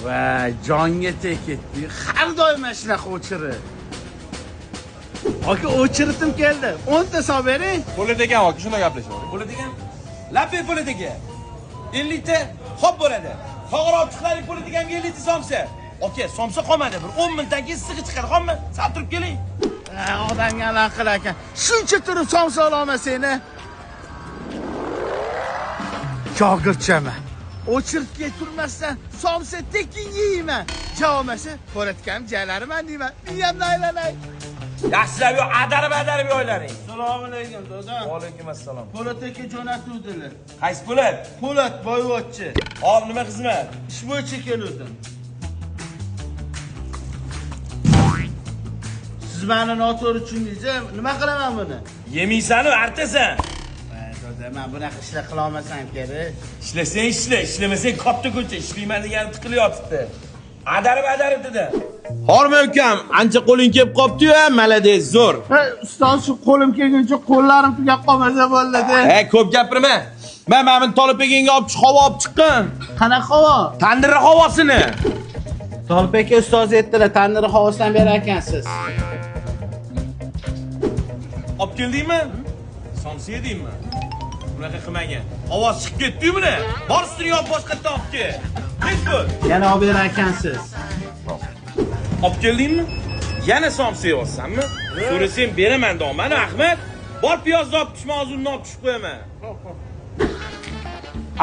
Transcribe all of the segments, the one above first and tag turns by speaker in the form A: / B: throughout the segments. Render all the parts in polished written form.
A: Vay, jonga teketdi. Har doim mana shunaqa o'chirib. Aka, o'chiritim keldi. 10 ta solib bering.
B: Bo'ladi ekan, aka, shunday gaplashaverdik.
C: Bo'ladi ekan. Lapi bo'ladi ekan. 50 ta xo'p bo'ladi. Tog'ir optiqlari bo'ladi ekan 50 ta somsa. Aka, somsa qolmadi. Bir 10 mingdan keyin sig'i chiqadi, xo'pmi? Sal turib keling.
A: Odamga lan qil ekan. Shuncha turib somsa ololmasangni. Shogirchaman. O'chirib turmasdan somsa tekin yeyman. Javomasi bo'latkam jaylariman deyman. Miyamni aylanay.
C: Yaxshilab yo adarib yo'ylaring.
A: Assalomu alaykum, doda.
C: Va alaykum assalom.
A: Po'lat aka jo'natuvdilar.
C: Qaysi Po'lat?
A: Po'lat boyvachchi.
C: Hop, nima xizmat?
A: Ish bo'yicha keldim. Siz meni noto'g'ri tushundingiz. Nima qilaman buni?
C: Yemaysan-ku, artasan.
A: Doda, men bunaqa ishlar qila olmasam kerak.
C: Ishlasang ishla, ishlamasang katta ko'cha ishlayman degani tiqilib yotibdi. Adarib dedi. Horma ukam, ancha qo'ling kelib qopti-yu, malades zo'r.
A: Ustoz, shu qo'lim kelguncha qo'llarim tugab qolmasa bo'ladi.
C: Ko'p gapirma. Men mana buni Tolib akangga olib chiq, havo olib chiqqin.
A: Qanaqa havo?
C: Tandir havosini.
A: Tolib aka ustoz aytdilar, tandir havosidan berar ekansiz.
C: Olib keldingmi? Somsa yedingmi? Bunaqa qilmagan. Ovoz chiqib ketdi-yu buni. Bor ustini yop boshqatdan olib kel. Hech bo'l.
A: Yana olib berar ekansiz.
C: Olib keldingmi? Yana somsa yeyapsanmi? So'rasang beraman deyman, Ahmad. Bor piyozni olib tushma, hozirni olib tushib qo'yaman.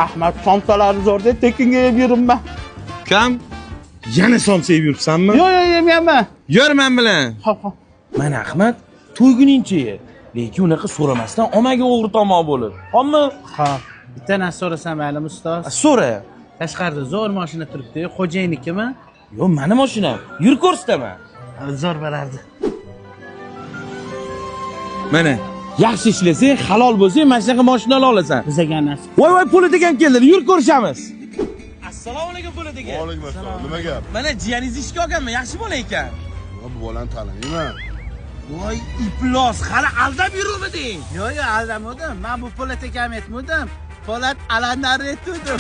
A: Ahmad somsalarni zo'r deb tekinga yeb yuribman.
C: Kam? Yana somsa yeb yuribsanmi?
A: Yo'q, yemayman.
C: Yur men bilan.
A: Xo'p.
C: Mana Ahmad, to'yguningcha ye. Lekin unaqa so'ramasdan omaga o'g'ri tomoq bo'lib. Xo'pmi?
A: Ha. Bitta narsa so'rasam maylimi ustoz?
C: So'ra.
A: Tashqarida zo'r mashina turibdi. Xo'jayinikimi?
C: Yo'q, meni mashinam. Yur ko'rsataman.
A: Zo'r bo'lardi.
C: Mana, yaxshi ishlasang, halol bo'lsang, mana shunaqa mashinalar olasan.
A: Bizaga nasib.
C: Voy, Po'lat akam keldi. Yur ko'rishamiz. Assalomu alaykum Po'lat aka.
D: Va alaykum assalom. Nima gap?
C: Mana jiyaningizni ishga olganman, yaxshi bola ekan.
D: Bu bolani tanimayman.
C: Voy, iflos, hali aldab yuruvding.
A: Yo'q, aldamadim. Men bu Po'lat akam aytmadim. Po'lat alanlar aytdim.